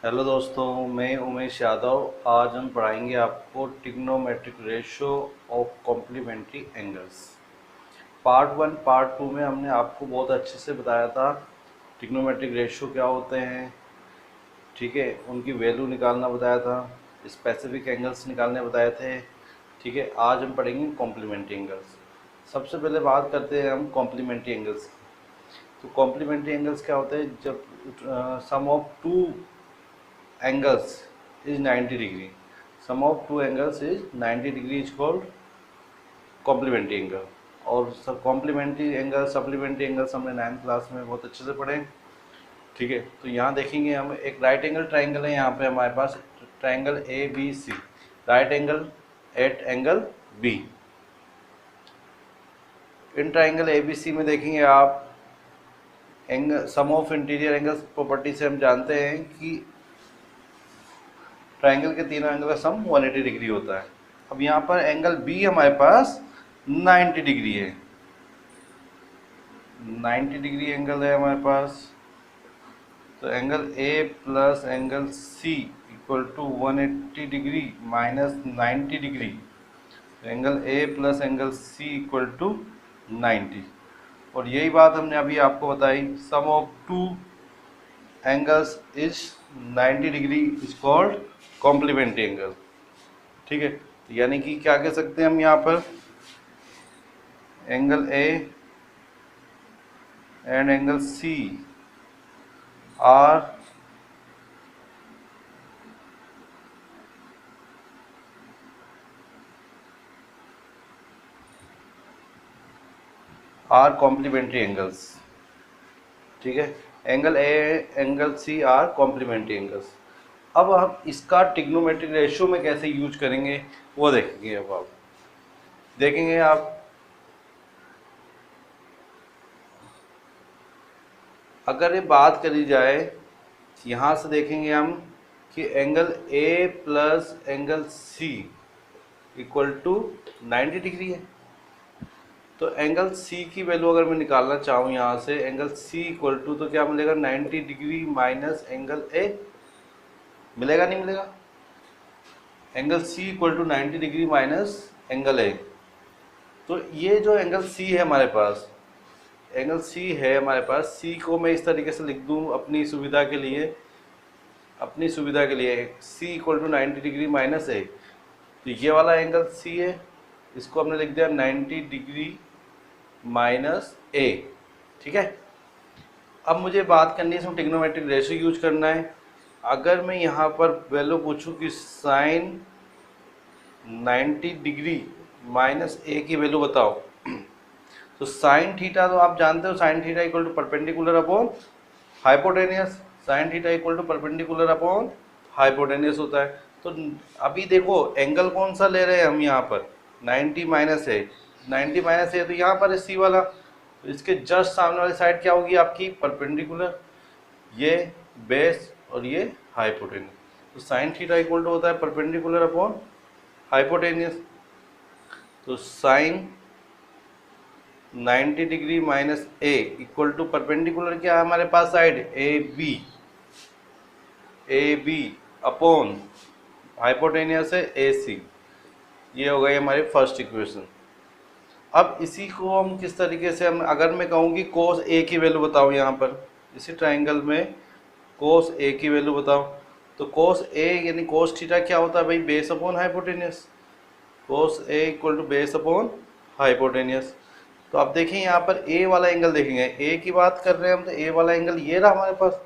Hello दोस्तों, मैं उमेश यादव। आज हम पढ़ाएंगे आपको trigonometric ratio of complementary angles. Part one part two में हमने आपको बहुत अच्छे से बताया था ट्रिग्नोमेट्रिक रेशियो क्या होते हैं, ठीक है, उनकी वैल्यू निकालना बताया था, स्पेसिफिक एंगल्स निकालने बताए थे। ठीक है, आज हम पढ़ेंगे कॉम्प्लीमेंट्री एंगल्स। सबसे पहले बात करते हैं हम कॉम्प्लीमेंट्री एंगल्स की। तो कॉम्प्लीमेंट्री एंगल्स क्या होते हैं? जब सम of to angles is 90 degree. Sum of two angles is 90 degree is called complementary angle. और सब कॉम्प्लीमेंट्री एंगल सप्लीमेंट्री एंगल्स हमने 9th क्लास में बहुत अच्छे से पढ़े। ठीक है, तो यहाँ देखेंगे हम एक राइट एंगल ट्राइंगल है। यहाँ पे हमारे पास triangle A B C, right angle at angle B. In triangle A B C में देखेंगे आप angle sum of interior angles property से हम जानते हैं कि ट्राइंगल के तीनों एंगल का सम 180 डिग्री होता है। अब यहाँ पर एंगल बी हमारे पास 90 डिग्री है, 90 डिग्री एंगल है हमारे पास। तो angle A plus angle C equal to 180 degree minus 90 degree. Angle A plus angle C equal to 90। और यही बात हमने अभी आपको बताई, sum of two angles is 90 degree is called complementary angle. ठीक है, तो यानी कि क्या कह सकते हैं हम यहाँ पर, angle A and angle C are complementary angles. ठीक है, angle A angle C are complementary angles. अब हम इसका ट्रिग्नोमेट्रिक रेशियो में कैसे यूज करेंगे वो देखेंगे। अब आप देखेंगे, आप अगर ये बात करी जाए यहाँ से देखेंगे हम कि angle A plus angle C equal to 90 degree है। तो एंगल सी की वैल्यू अगर मैं निकालना चाहूँ यहाँ से, एंगल सी इक्वल टू तो क्या मिलेगा, 90 डिग्री माइनस एंगल ए। मिलेगा नहीं मिलेगा? Angle C equal to 90 degree minus angle A. तो ये जो एंगल सी है हमारे पास, एंगल सी है हमारे पास, सी को मैं इस तरीके से लिख दूँ अपनी सुविधा के लिए, सी इक्वल टू 90 डिग्री माइनस ए। तो ये वाला एंगल सी है, इसको हमने लिख दिया 90 डिग्री माइनस ए। ठीक है, अब मुझे बात करनी है, इसमें ट्रिग्नोमेट्रिक रेशियो यूज करना है। अगर मैं यहाँ पर वैल्यू पूछूं कि साइन 90 डिग्री माइनस ए की वैल्यू बताओ, तो साइन थीटा तो आप जानते हो, sine theta equal to perpendicular upon hypotenuse. Sine theta equal to perpendicular upon hypotenuse होता है। तो अभी देखो एंगल कौन सा ले रहे हैं हम यहाँ पर, 90 माइनस ए। 90 माइनस ए तो यहाँ पर है सी वाला, तो इसके जस्ट सामने वाली साइड क्या होगी आपकी, परपेंडिकुलर, ये बेस और ये हाइपोटेनियस। तो साइन थीटा इक्वल टू होता है परपेंडिकुलर अपॉन हाइपोटेनियस। तो sine 90 degree minus A equal to perpendicular क्या है हमारे पास side, A B upon hypotenuse है ए सी। ये हो गई हमारी फर्स्ट इक्वेशन। अब इसी को हम किस तरीके से, हम अगर मैं कहूँ कि कोस ए की वैल्यू बताओ, यहाँ पर इसी ट्राइंगल में कोस ए की वैल्यू बताओ, तो कोस ए यानी कोस थीटा क्या होता है भाई, base upon hypotenuse. Cos A equal to base upon hypotenuse. तो आप देखें यहाँ पर ए वाला एंगल देखेंगे, ए की बात कर रहे हैं हम, तो ए वाला एंगल ये रहा हमारे पास,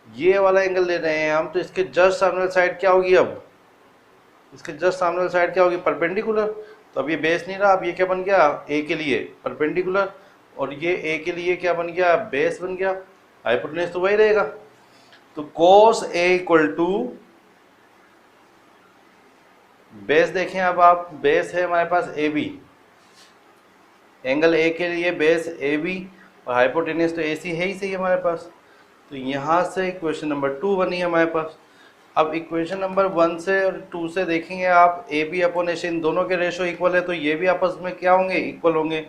ये वाला एंगल ले रहे हैं हम। तो इसके जस्ट सामने वाली साइड क्या होगी, अब इसके जस्ट सामने वाली साइड क्या होगी, परपेंडिकुलर। तो अब ये बेस नहीं रहा, अब ये क्या बन गया, ए के लिए परपेंडिकुलर, और ये ए के लिए क्या बन गया, बेस बन गया। हाइपोटेनस तो वही रहेगा। तो कोस ए इक्वल टू बेस, देखें अब आप, बेस है हमारे पास ए बी, एंगल ए के लिए बेस ए बी और हाइपोटेनस तो ए सी है ही सही हमारे पास। तो यहाँ से इक्वेशन नंबर 2 बनी है हमारे पास। अब इक्वेशन नंबर 1 से और 2 से देखेंगे आप, ए बी अपॉन ए सी इन दोनों के रेशो इक्वल है, तो ये भी आपस में क्या होंगे, इक्वल होंगे।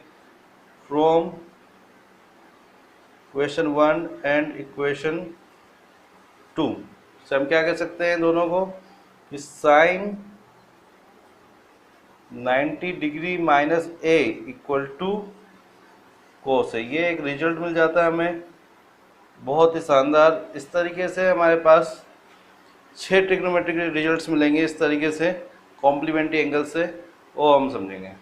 फ्रॉम इक्वेशन 1 एंड इक्वेशन 2 तो हम क्या कह सकते हैं दोनों को कि sine 90 degree minus A equal to cos है। ये एक रिजल्ट मिल जाता है हमें बहुत ही शानदार। इस तरीके से हमारे पास 6 ट्रिग्नोमेट्रिक रिजल्ट्स मिलेंगे इस तरीके से कॉम्प्लीमेंट्री एंगल से, वो हम समझेंगे।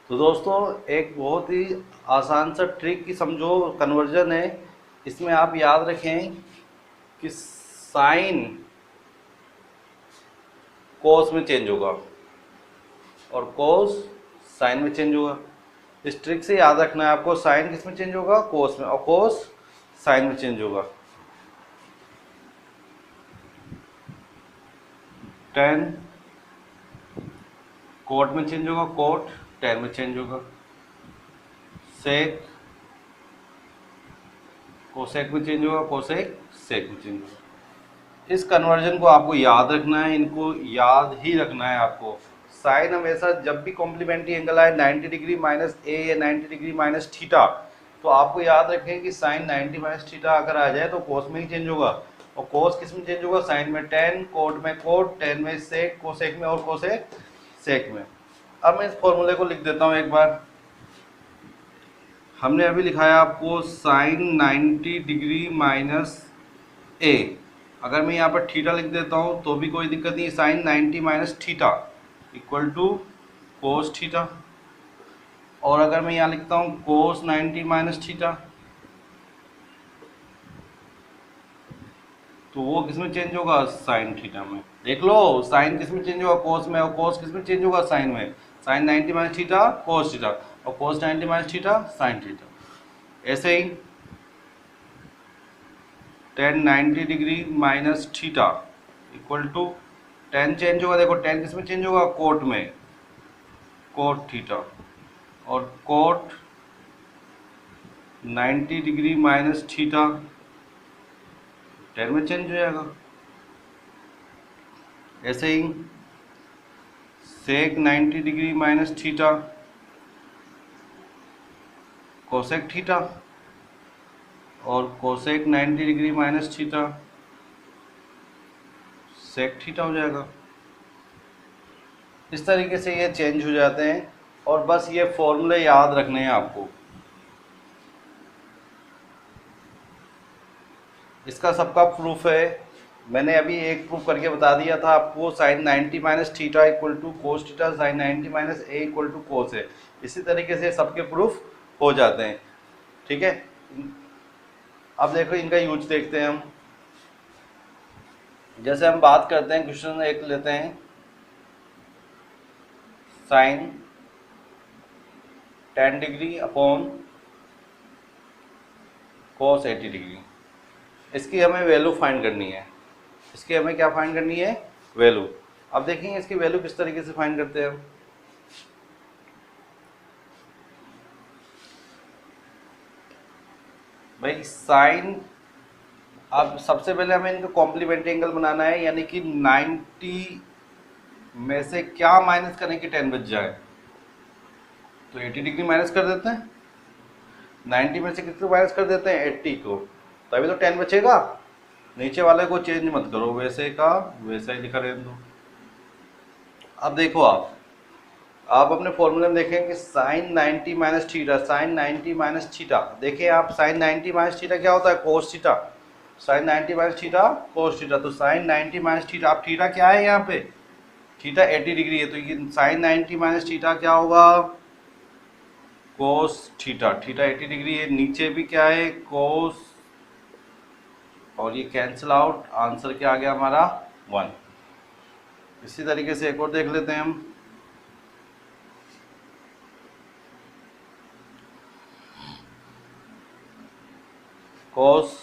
तो दोस्तों एक बहुत ही आसान सा ट्रिक की समझो कन्वर्जन है। इसमें आप याद रखें कि साइन कोस में चेंज होगा और कोस साइन में चेंज होगा। इस ट्रिक से याद रखना है आपको, साइन किस में चेंज होगा, कोस में, और कोस साइन में चेंज होगा। टेन कोट में चेंज होगा, कोट टेन में चेंज होगा। सेक कोसेक में चेंज होगा, कोसेक सेक में चेंज होगा। इस कन्वर्जन को आपको याद रखना है, इनको याद ही रखना है आपको। साइन हमेशा जब भी कॉम्प्लीमेंट्री एंगल आए 90 डिग्री माइनस ए या 90 डिग्री माइनस थीटा, तो आपको याद रखें कि साइन 90 माइनस थीटा अगर आ जाए तो कोस में ही चेंज होगा, और कोस किस में चेंज होगा, साइन में टेन, कोट में कोट, टेन में सेक, कोसेक में, और कोसेक सेक में। अब मैं इस फॉर्मूले को लिख देता हूँ एक बार। हमने अभी लिखा है आपको साइन 90 डिग्री माइनस ए, अगर मैं यहाँ पर थीटा लिख देता हूँ तो भी कोई दिक्कत नहीं। Sine 90 minus theta equal to cos theta, और अगर मैं यहाँ लिखता हूँ कोस 90 माइनस थीटा, तो वो किस में चेंज होगा, साइन थीटा में। देख लो साइन किस में चेंज होगा, कोस में, और कोस किस में चेंज होगा, साइन में। Sine 90 minus theta cos theta, और cos 90 minus theta sine theta. ऐसे ही tan 90 degree minus theta equal to tan change होगा, देखो टेन किस में चेंज होगा, कोट में, कोट थीटा, और cot 90 degree minus theta tan में चेंज हो जाएगा। ऐसे ही sec 90 degree minus theta cosec theta, और cosec 90 degree minus theta sec theta हो जाएगा। इस तरीके से ये चेंज हो जाते हैं, और बस ये फॉर्मूले याद रखने हैं आपको। इसका सबका प्रूफ है, मैंने अभी एक प्रूफ करके बता दिया था आपको। Sine 90 minus theta equal to cos theta, sine 90 minus A equal to cos है। इसी तरीके से सबके प्रूफ हो जाते हैं, ठीक है। अब देखो इनका यूज देखते हैं हम। जैसे हम बात करते हैं, क्वेश्चन एक लेते हैं, sine 10 degree upon cos 80 degree. इसकी हमें वैल्यू फाइंड करनी है। इसकी हमें क्या फाइंड करनी है, वैल्यू। अब देखेंगे इसकी वैल्यू किस तरीके से फाइंड करते हैं हम। भाई साइन, अब सबसे पहले हमें इनका कॉम्प्लीमेंट्री एंगल बनाना है, यानी कि 90 में से क्या माइनस करें कि 10 बच जाए, तो 80 डिग्री माइनस कर देते हैं। 90 में से कितने माइनस कर देते हैं, 80 को, तभी तो 10 बचेगा। नीचे वाले को चेंज मत करो, वैसे का वैसा ही लिखा रहने दो। अब देखो आप अपने फॉर्मूले में देखें कि sine 90 minus theta, sine 90 minus theta, देखिए आप साइन 90 माइनस थीटा क्या होता है, cos theta. Sine 90 minus theta cos theta, तो साइन 90 माइनस थीटा, अब थीटा क्या है यहाँ पे, थीटा 80 डिग्री है, तो ये साइन 90 माइनस थीटा क्या होगा, कोस थीटा। थीटा 80 डिग्री है, नीचे भी क्या है, कोस, और ये कैंसिल आउट, आंसर क्या आ गया हमारा 1। इसी तरीके से एक और देख लेते हैं हम। कोस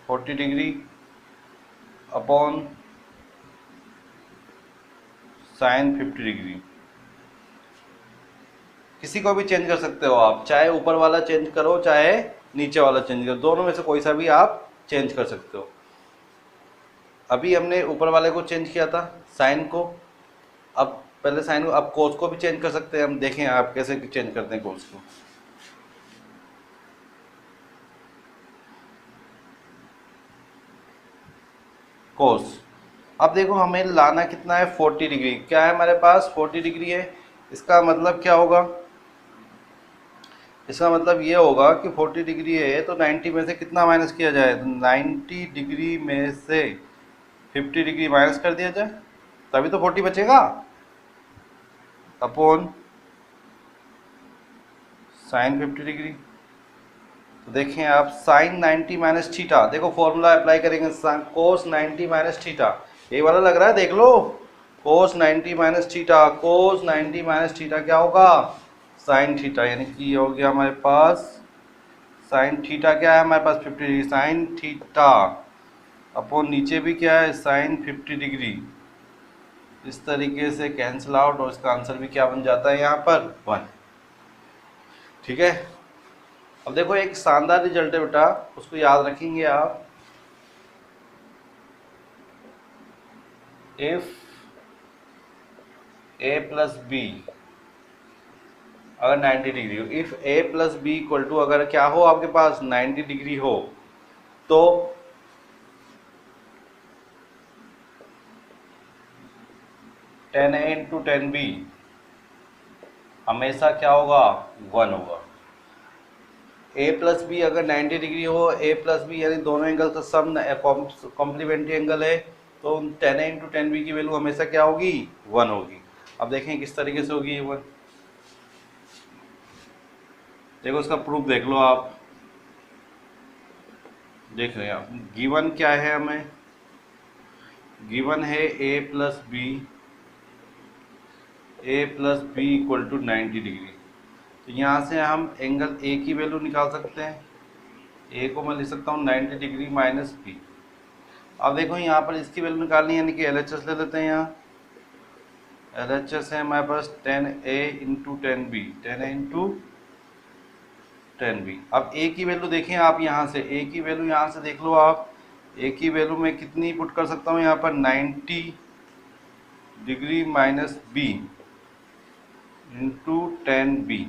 40 डिग्री अपॉन साइन 50 डिग्री। किसी को भी चेंज कर सकते हो आप, चाहे ऊपर वाला चेंज करो चाहे नीचे वाला चेंज करो, दोनों में से कोई सा भी आप चेंज कर सकते हो। अभी हमने ऊपर वाले को चेंज किया था, साइन को, अब पहले साइन को, अब कोस को भी चेंज कर सकते हैं हम। देखें आप कैसे चेंज करते हैं कोस को। कोस। अब देखो हमें लाना कितना है 40 डिग्री, क्या है हमारे पास 40 डिग्री है। इसका मतलब क्या होगा, इसका मतलब ये होगा कि 40 डिग्री है तो 90 में से कितना माइनस किया जाए, तो 90 डिग्री में से 50 डिग्री माइनस कर दिया जाए, तभी तो 40 बचेगा, अपॉन साइन 50 डिग्री। तो देखें आप साइन 90 माइनस थीटा, देखो फॉर्मूला अप्लाई करेंगे, कोस 90 माइनस थीटा, ये वाला लग रहा है देख लो, कोस 90 माइनस थीटा, कोस 90 माइनस थीटा क्या होगा साइन थीटा, यानी कि ये हो गया हमारे पास साइन थीटा, क्या है हमारे पास 50 डिग्री साइन थीटा, अपॉन नीचे भी क्या है साइन 50 डिग्री। इस तरीके से कैंसिल आउट और इसका आंसर भी क्या बन जाता है यहाँ पर 1। ठीक है, अब देखो एक शानदार रिजल्ट है बेटा, उसको याद रखेंगे आप। इफ a प्लस बी अगर 90 डिग्री हो, if a plus B equal to अगर क्या हो आपके पास 90 डिग्री हो, तो tan A into tan B हमेशा क्या होगा 1 होगा। a प्लस बी अगर 90 डिग्री हो, a प्लस बी यानी दोनों एंगल का सम कॉम्प्लीमेंट्री एंगल है, तो tan A into tan B की वैल्यू हमेशा क्या होगी 1 होगी। अब देखें किस तरीके से होगी ये 1, देखो इसका प्रूफ देख लो आप, देख रहे हैं आप, गिवन क्या है हमें, गिवन है a plus B equal to 90 degree. तो यहाँ से हम एंगल a की वैल्यू निकाल सकते हैं, a को मैं लिख सकता हूँ 90 डिग्री माइनस बी। अब देखो यहाँ पर इसकी वैल्यू निकालनी है, यानी कि LHS ले लेते हैं, यहाँ LHS है हमारे पास 10a into 10b, 10a into 10b। अब a की वैल्यू देखें आप, यहाँ से a की वैल्यू यहाँ से देख लो आप, a की वैल्यू मैं कितनी पुट कर सकता हूँ यहाँ पर 90 degree minus b into 10b।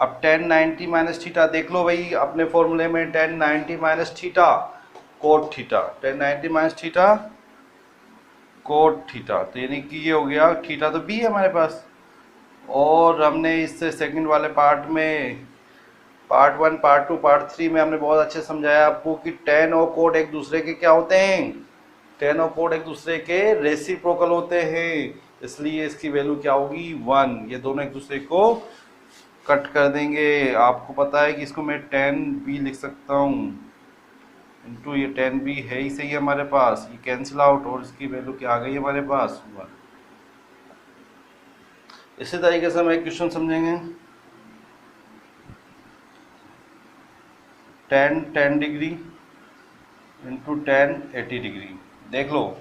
अब 10 90 माइनस थीटा देख लो भाई अपने फॉर्मूले में, 10 90 minus theta cot theta, 10 90 minus theta cot theta, तो यानी कि ये हो गया थीटा तो b है हमारे पास। और हमने इससे सेकंड वाले पार्ट में पार्ट 1 पार्ट 2 पार्ट 3 में हमने बहुत अच्छे समझाया आपको कि टेन और कोट एक दूसरे के क्या होते हैं, टेन और कोट एक दूसरे के रेसिप्रोकल होते हैं, इसलिए इसकी वैल्यू क्या होगी 1। ये दोनों एक दूसरे को कट कर देंगे। आपको पता है कि इसको मैं 10b लिख सकता हूँ इंटू ये 10b है ही सही हमारे पास, ये कैंसिल आउट और इसकी वैल्यू क्या आ गई हमारे पास 1। इसी तरीके से हम एक क्वेश्चन समझेंगे, 10 डिग्री इंटू 80 डिग्री। देख लो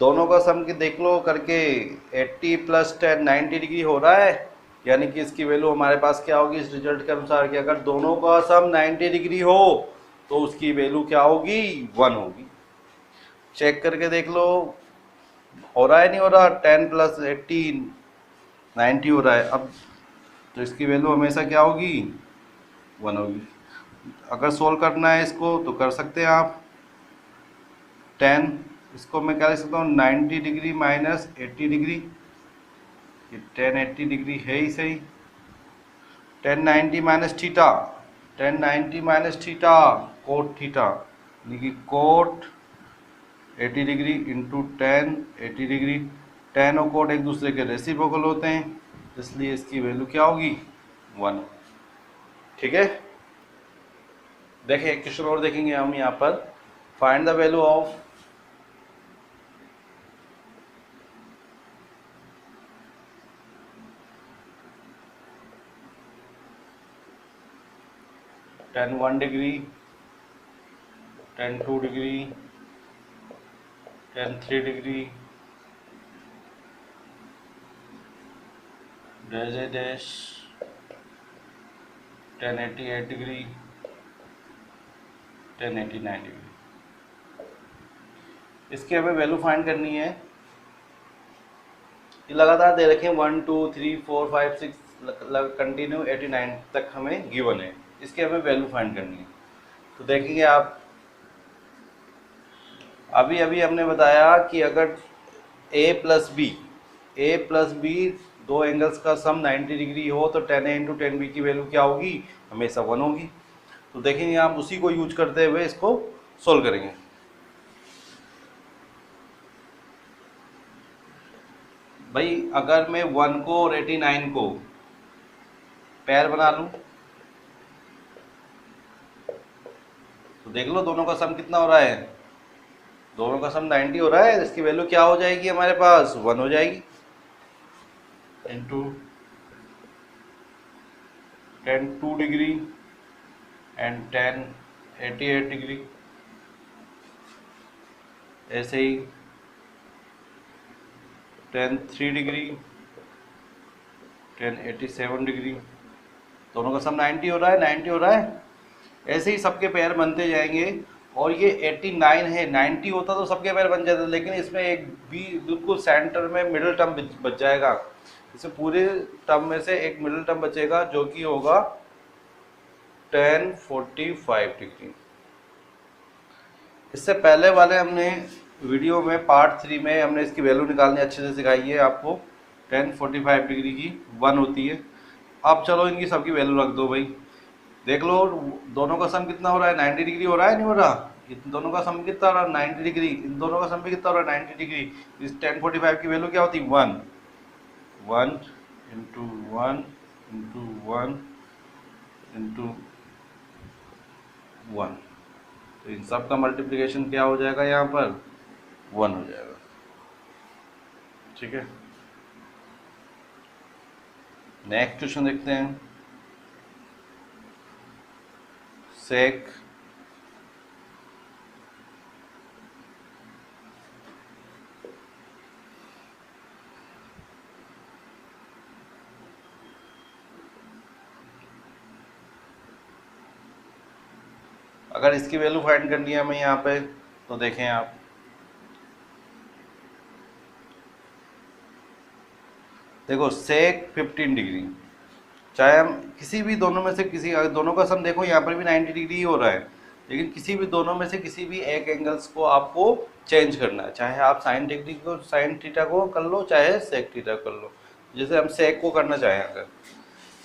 दोनों का सम के देख लो करके, 80 प्लस 10 90 डिग्री हो रहा है, यानी कि इसकी वैल्यू हमारे पास क्या होगी इस रिजल्ट के अनुसार कि अगर दोनों का सम 90 डिग्री हो तो उसकी वैल्यू क्या होगी 1 होगी। चेक करके देख लो हो रहा है नहीं हो रहा, 10 प्लस 80 90 हो रहा है, अब तो इसकी वैल्यू हमेशा क्या होगी 1 होगी। अगर सोल्व करना है इसको तो कर सकते हैं आप, 10 इसको मैं क्या लिख सकता हूँ 90 डिग्री माइनस 80 डिग्री, ये 10 80 डिग्री है ही सही, 10 90 minus theta, 10 90 minus theta cot theta, यानी कि कोट 80 डिग्री इंटू 10 80 डिग्री। 10 और कोट एक दूसरे के रेसिप्रोकल होते हैं, इसलिए इसकी वैल्यू क्या होगी 1। ठीक है, देखिए एक क्वेश्चन और देखेंगे हम यहाँ पर, find the value of tan 1 degree, tan 2 degree, tan 3 degree, dash A dash, tan 88 degree, tan 89 degree. इसकी हमें वैल्यू फाइंड करनी है। ये लगातार दे रखे हैं 1 2 3 4 5 6 कंटिन्यू 89 तक हमें गिवन है, इसकी हमें वैल्यू फाइंड करनी है। तो देखेंगे आप अभी अभी हमने बताया कि अगर ए प्लस बी दो एंगल्स का सम 90 डिग्री हो तो 10a इंटू 10b की वैल्यू क्या होगी, हमेशा 1 होगी। तो देखेंगे आप उसी को यूज करते हुए इसको सोल्व करेंगे। भाई अगर मैं 1 को और 89 को पैर बना लूं तो देख लो दोनों का सम कितना हो रहा है, दोनों का सम 90 हो रहा है। इसकी वैल्यू क्या हो जाएगी हमारे पास, 1 हो जाएगी इंटू 10 2 डिग्री एंड 10 88 डिग्री। ऐसे ही 10 3 डिग्री 10 87 डिग्री, दोनों का सम 90 हो रहा है, 90 हो रहा है। ऐसे ही सबके पैर बनते जाएंगे। और ये 89 है, 90 होता तो सबके पैर बन जाते, लेकिन इसमें एक भी बिल्कुल सेंटर में मिडिल टर्म बच जाएगा। इसमें पूरे टर्म में से एक मिडिल टर्म बचेगा जो कि होगा 1045 डिग्री। इससे पहले वाले हमने वीडियो में पार्ट 3 में हमने इसकी वैल्यू निकालनी अच्छे से सिखाई है आपको। 1045 डिग्री की 1 होती है। अब चलो इनकी सबकी वैल्यू रख दो भाई। देख लो दोनों का सम कितना हो रहा है, 90 डिग्री हो रहा है, नहीं हो रहा। इन दोनों का सम कितना हो रहा है, 90 डिग्री। इन दोनों का सम भी कितना हो रहा है, 90 डिग्री। इस 1045 की वैल्यू क्या होती है, 1 1 इंटू 1 इंटू 1 इंटू 1। तो इन सब का मल्टीप्लिकेशन क्या हो जाएगा, यहाँ पर 1 हो जाएगा। ठीक है, नेक्स्ट क्वेश्चन देखते हैं। सेक अगर इसकी वैल्यू फाइंड करनी है हमें यहाँ पे, तो देखें आप, देखो सेक 15 डिग्री, चाहे हम किसी भी दोनों में से किसी, दोनों का सम देखो यहाँ पर भी 90 डिग्री ही हो रहा है, लेकिन किसी भी दोनों में से किसी भी एक एंगल्स को आपको चेंज करना है। चाहे आप साइन डिग्री को, साइन थीटा को कर लो, चाहे सेक थीटा कर लो। जैसे हम सेक को करना चाहें, अगर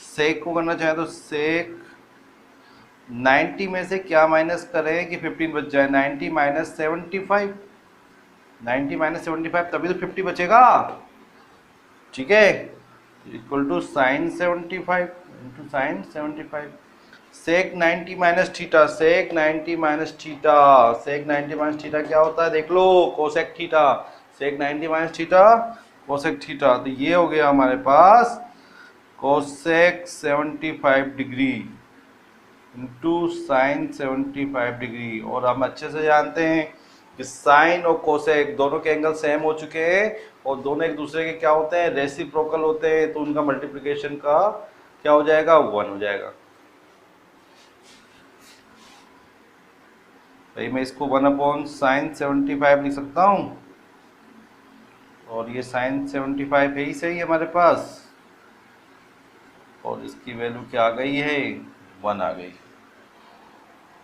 सेक को करना चाहें तो सेक 90 में से क्या माइनस करें कि 15 बच जाए, 90 माइनस 75, 90 माइनस 75 तभी तो 50 बचेगा। ठीक है, equal to sine 75 into sine 75। Sec 90 minus theta, sec 90 minus theta, sec 90 minus theta क्या होता है देख लो, cosec theta. Sec 90 minus theta cosec theta, तो ये हो गया हमारे पास cosec 75 degree into sine 75 degree. और हम अच्छे से जानते हैं कि साइन और कोसेक दोनों के एंगल सेम हो चुके हैं और दोनों एक दूसरे के क्या होते हैं, रेसिप्रोकल होते हैं। तो उनका मल्टीप्लिकेशन का क्या हो जाएगा, 1 हो जाएगा। भाई मैं इसको 1/sin 75 लिख सकता हूँ, और ये sin 75 है ही सही हमारे पास, और इसकी वैल्यू क्या आ गई है, 1 आ गई।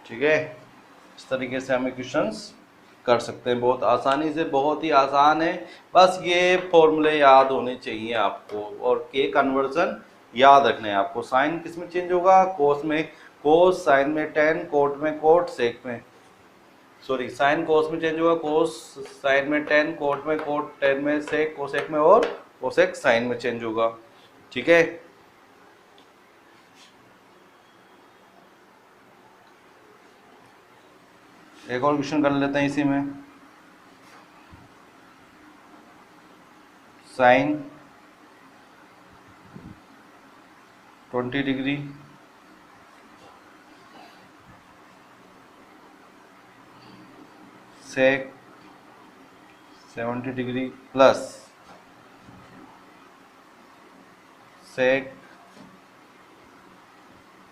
ठीक है, इस तरीके से हमें क्वेश्चंस कर सकते हैं बहुत आसानी से, बहुत ही आसान है। बस ये फॉर्मूले याद होने चाहिए आपको, और के कन्वर्जन याद रखने हैं आपको। साइन किस में चेंज होगा, कोस में कोस, साइन में टेन, कोट में कोट, सेक में, सॉरी साइन कोस में चेंज होगा, कोस साइन में टेन, कोट में कोट, टेन में सेक, कोसेक में, और कोसेक साइन में चेंज होगा। ठीक है, एक और क्वेश्चन कर लेते हैं इसी में। Sine 20 degree sec 70 degree plus sec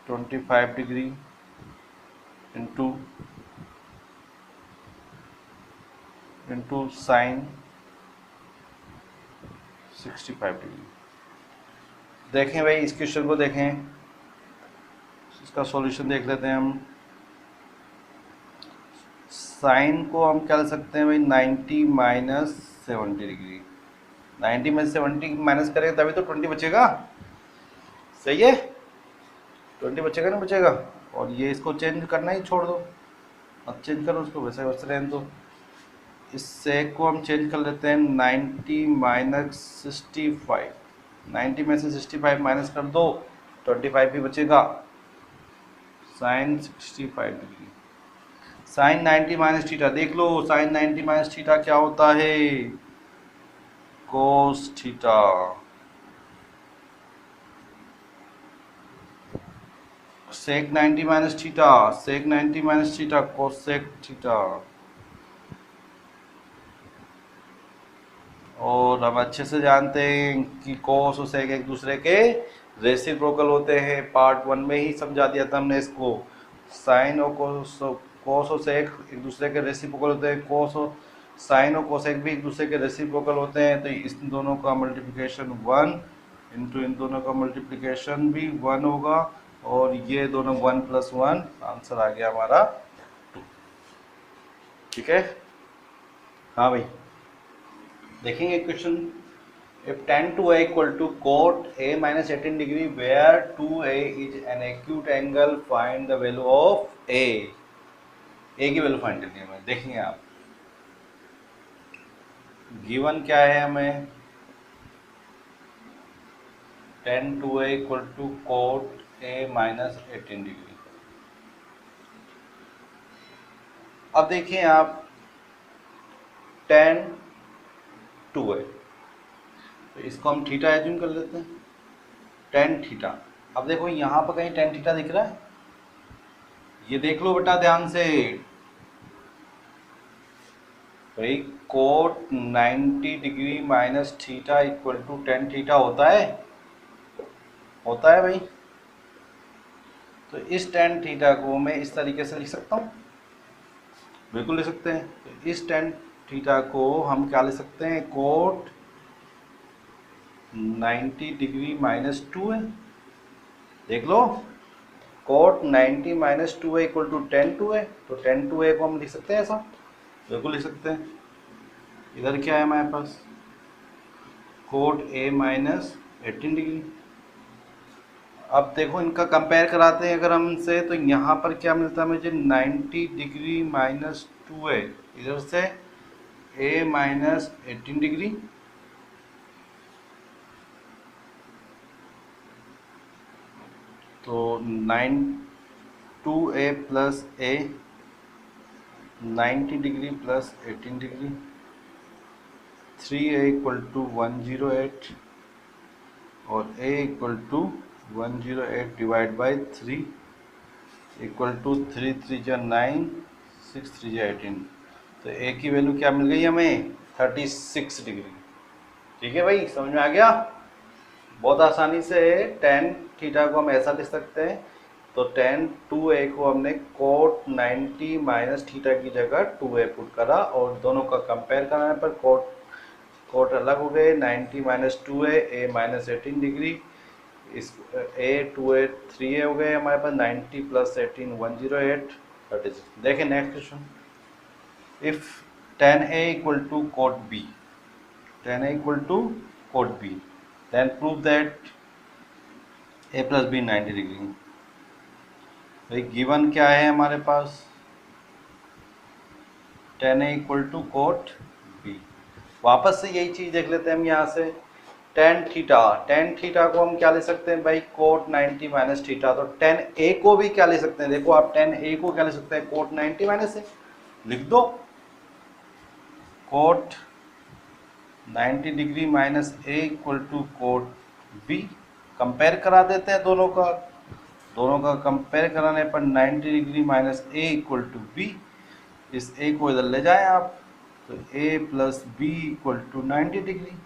25 degree into sine 65 degree. देखें भाई इस क्वेश्चन को देखें, इसका सॉल्यूशन देख लेते हैं हम। साइन को हम क्या ले सकते हैं भाई 90 माइनस 70 डिग्री। 90 में 70 माइनस करेंगे तभी तो 20 बचेगा, सही है, 20 बचेगा ना बचेगा। और ये इसको चेंज करना ही छोड़ दो, अब चेंज करो उसको, वैसे वैसे रहने दो। इस सेक को हम चेंज कर लेते हैं 90 माइनस 65, 90 में से 65 माइनस कर दो 25 ही बचेगा, sine 65 degree. Sine 90 minus theta देख लो, साइन 90 माइनस थीटा क्या होता है, cos theta. Sec 90 minus theta, sec 90 minus theta, cosec theta. और हम अच्छे से जानते हैं कि कोस और सेक एक दूसरे के रेसिप्रोकल होते हैं, पार्ट 1 में ही समझा दिया था हमने इसको। साइन और कोस और सेक एक दूसरे के रेसिप्रोकल होते हैं, कोस और साइन और कोसेक भी एक दूसरे के रेसिप्रोकल होते हैं। तो इस दोनों का मल्टीप्लिकेशन 1 इंटू इन दोनों का मल्टीप्लिकेशन भी 1 होगा, और ये दोनों 1 + 1, आंसर आ गया हमारा 2। ठीक है, हाँ भाई देखेंगे question. If tan 2a equal to cot a minus 18 degree where 2a is an acute angle, find the value of a। a की वैल्यू फाइंड करनी है हमें, देखेंगे आप गिवन क्या है हमें, tan 2a equal to cot a minus 18 degree. अब देखिए आप tan 2a, तो इसको हम थीटा एज्यूम कर लेते हैं, tan थीटा। अब देखो यहाँ पर कहीं tan थीटा दिख रहा है, ये देख लो बेटा ध्यान से भाई, cot 90 degree minus theta equal to tan theta होता है, होता है भाई। तो इस tan थीटा को मैं इस तरीके से लिख सकता हूँ, बिल्कुल लिख सकते हैं। तो इस tan थीटा को हम क्या लिख सकते हैं, कोट 90 डिग्री माइनस 2 है, देख लो कोट 90 माइनस 2 है इक्वल टू tan 2 है, तो tan 2a को हम लिख सकते हैं ऐसा, बिल्कुल लिख सकते हैं। इधर क्या है हमारे पास, कोट a माइनस 18 डिग्री। अब देखो इनका कंपेयर कराते हैं अगर हमसे, तो यहाँ पर क्या मिलता है मुझे, 90 डिग्री माइनस 2 है, इधर से a माइनस 18 डिग्री, तो 2a plus a 90 degree plus 18 degree, 3a equal to 108, और a equal to 108 divide by 3 equal to 3 3 जा 9, 6 3 जा 18। तो a की वैल्यू क्या मिल गई हमें, 36 डिग्री। ठीक है भाई, समझ में आ गया। बहुत आसानी से tan थीटा को हम ऐसा लिख सकते हैं, तो tan 2a को हमने कोट 90 माइनस थीटा की जगह 2a पुट करा, और दोनों का कंपेयर कराने पर कोट अलग हो गए, 90 minus 2a, a minus 18 degree, इस a 2a 3a हो गए हमारे पास, 90 प्लस 18 108 36। देखें next question, if tan a equal to cot b, tan a equal to cot b, then prove that a plus B 90 degree. भाई given क्या है हमारे पास, tan a equal to cot b। वापस से यही चीज देख लेते हैं हम यहाँ से, tan थीटा को हम क्या ले सकते हैं भाई, कोट 90 माइनस थीटा। तो tan a को भी क्या ले सकते हैं, देखो आप tan a को क्या ले सकते हैं, कोट 90 माइनस है, लिख दो cot 90 degree minus a equal to cot b। Compare करा देते हैं दोनों का कंपेयर कराने पर 90 degree minus a equal to b, इस a को इधर ले जाएं आप, तो a plus B equal to 90 degree,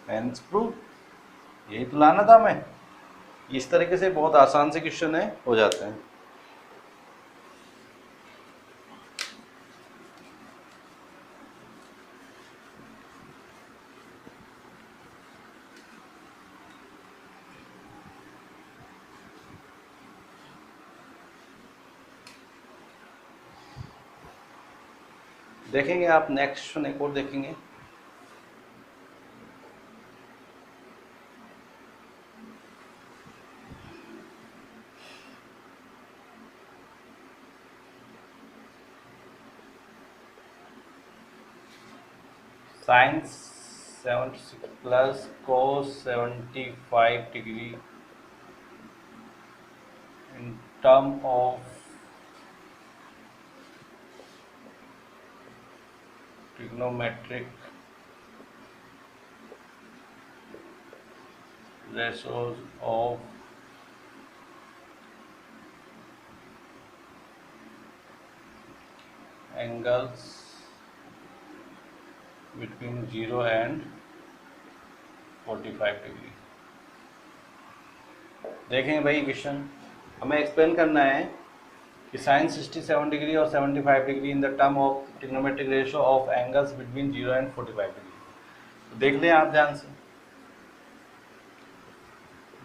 hence prove. यही तो लाना था हमें। इस तरीके से बहुत आसान से क्वेश्चन है, हो जाते हैं। देखेंगे आप नेक्स्ट एक और देखेंगे। Sine 76 plus cos 75 degree in term of trigonometric ratios of angles between 0 and 45 degree. देखें भाई क्वेश्चन हमें एक्सप्लेन करना है कि साइन 67 डिग्री और 75 degree in the term of trigonometric ratio of angles between 0 and 45 degree. तो देख लें आप ध्यान से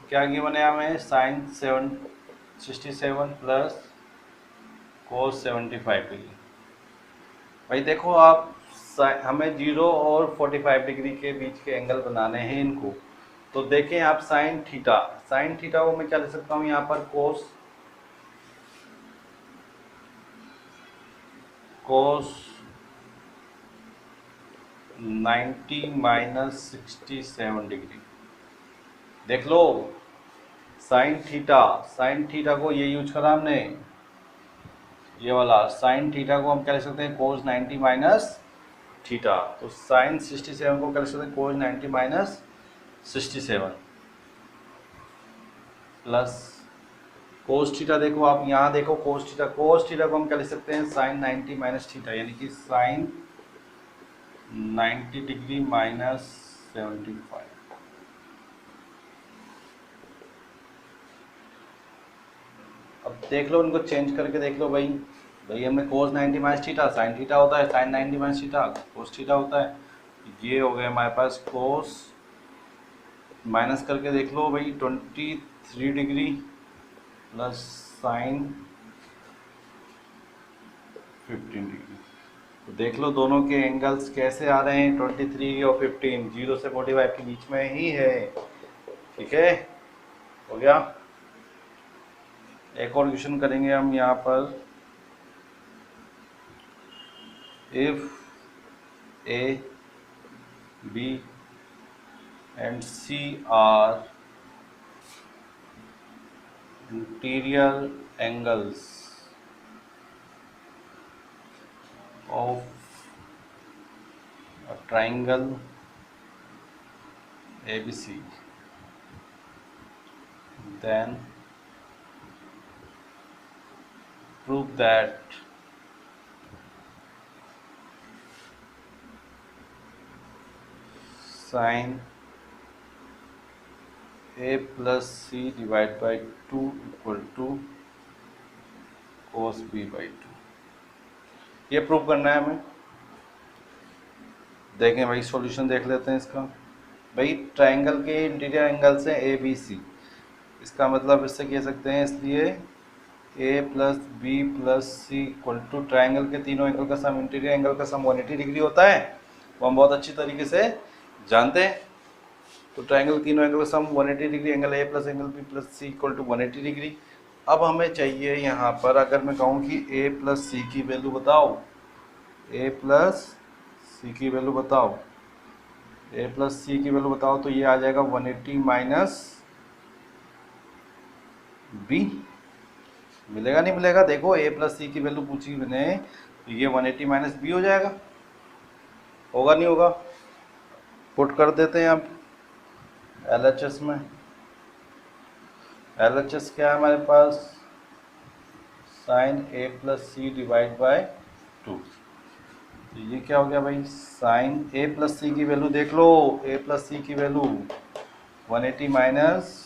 क्या गिवन है हमें, साइन 67 प्लस कोस 75 डिग्री। भाई देखो आप हमें 0 और 45 डिग्री के बीच के एंगल बनाने हैं इनको। तो देखें आप साइन थीटा को मैं क्या लिख सकता हूँ यहाँ पर, कोस 90 माइनस 67 डिग्री। देख लो साइन थीटा को ये यूज करा हमने, ये वाला साइन थीटा को हम क्या लिख सकते हैं, कोस 90 माइनस थीटा। तो साइन 67 को क्या लिख सकते हैं, कोस 90 माइनस 67 प्लस कोस थीटा। देखो आप यहाँ देखो कोस थीटा को हम क्या लिख सकते हैं, साइन 90 माइनस थीटा, यानी कि साइन 90 डिग्री माइनस 75। अब देख लो इनको चेंज करके देख लो भाई हमने cos 90 minus theta, sine theta होता है, sine 90 minus theta cos theta होता है। ये हो गया हमारे पास कोस, माइनस करके देख लो भाई 23 डिग्री प्लस साइन 15 डिग्री। तो देख लो दोनों के एंगल्स कैसे आ रहे हैं, 23 और 15 0 से 45 के बीच में ही है। ठीक है, हो गया। एक और क्वेश्चन करेंगे हम यहाँ पर, if A B and C are interior angles of a triangle ABC, then prove that sin A plus C divided by 2 equal to cos B by 2। ये प्रूव करना है हमें। देखें भाई सॉल्यूशन देख लेते हैं इसका। भाई ट्रायंगल के इंटीरियर एंगल्स हैं ए बी सी, इसका मतलब इससे कह सकते हैं, इसलिए A plus B plus C equal to triangle के तीनों एंगल का सम, इंटीरियर एंगल का सम 180 डिग्री होता है, वो हम बहुत अच्छी तरीके से जानते हैं। तो ट्रायंगल तीनों एंगल का sum 180 degree, angle A plus angle B plus C equal to 180 degree. अब हमें चाहिए यहाँ पर, अगर मैं कहूँ कि ए प्लस सी की वैल्यू बताओ, ए प्लस सी की वैल्यू बताओ, ए प्लस सी की वैल्यू बताओ, तो ये आ जाएगा 180 माइनस बी। मिलेगा नहीं मिलेगा, देखो ए प्लस सी की वैल्यू पूछी मैंने, तो ये 180 माइनस बी हो जाएगा, होगा नहीं होगा। पुट कर देते हैं आप LHS में। LHS क्या है हमारे पास, sine A plus C divide by 2। तो ये क्या हो गया भाई, साइन ए प्लस सी की वैल्यू देख लो, ए प्लस सी की value 180 minus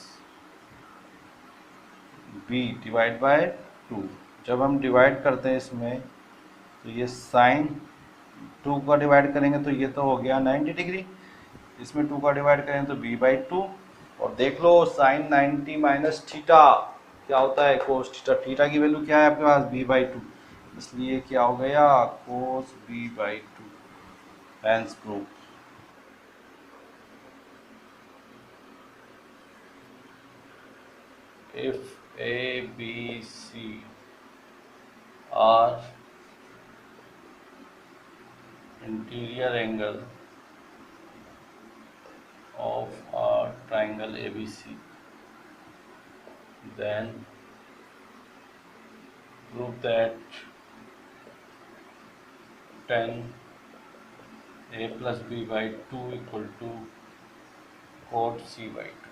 B divide by 2। जब हम डिवाइड करते हैं इसमें, तो ये साइन 2 का डिवाइड करेंगे तो ये तो हो गया 90 डिग्री, इसमें 2 का डिवाइड करें तो b बाई 2। और देख लो साइन 90 माइनस थीटा क्या होता है, कोस थीटा। थीटा की वैल्यू क्या है आपके पास, b बाई 2। इसलिए क्या हो गया cos b/2 hence proof. If A, B, C are interior angle of a triangle ABC, then prove that tan A plus B by 2 equal to cot C by 2।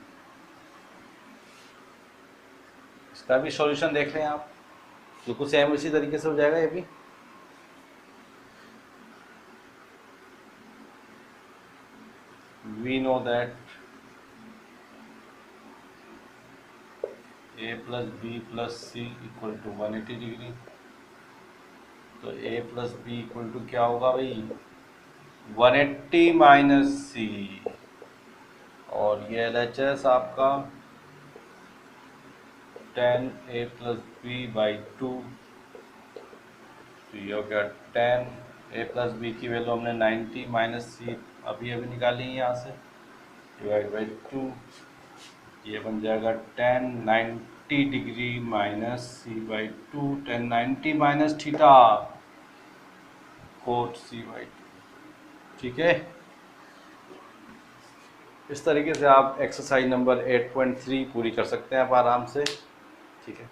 इसका भी solution देख लें आप, बिल्कुल सेम इसी तरीके से हो जाएगा ये भी। We know that A plus B plus C equal to 180 degree, तो A plus B equal to क्या होगा भाई 180 माइनस सी, और ये LHS आपका tan A plus B by 2, तो ये हो गया tan A plus B की वैल्यू हमने 90 माइनस सी अभी निकाली है यहाँ से, डिवाइड बाई 2, ये बन जाएगा tan 90 degree minus C by 2, tan 90 minus theta cot C by 2। ठीक है, इस तरीके से आप एक्सरसाइज नंबर 8.3 पूरी कर सकते हैं आप आराम से। ठीक है।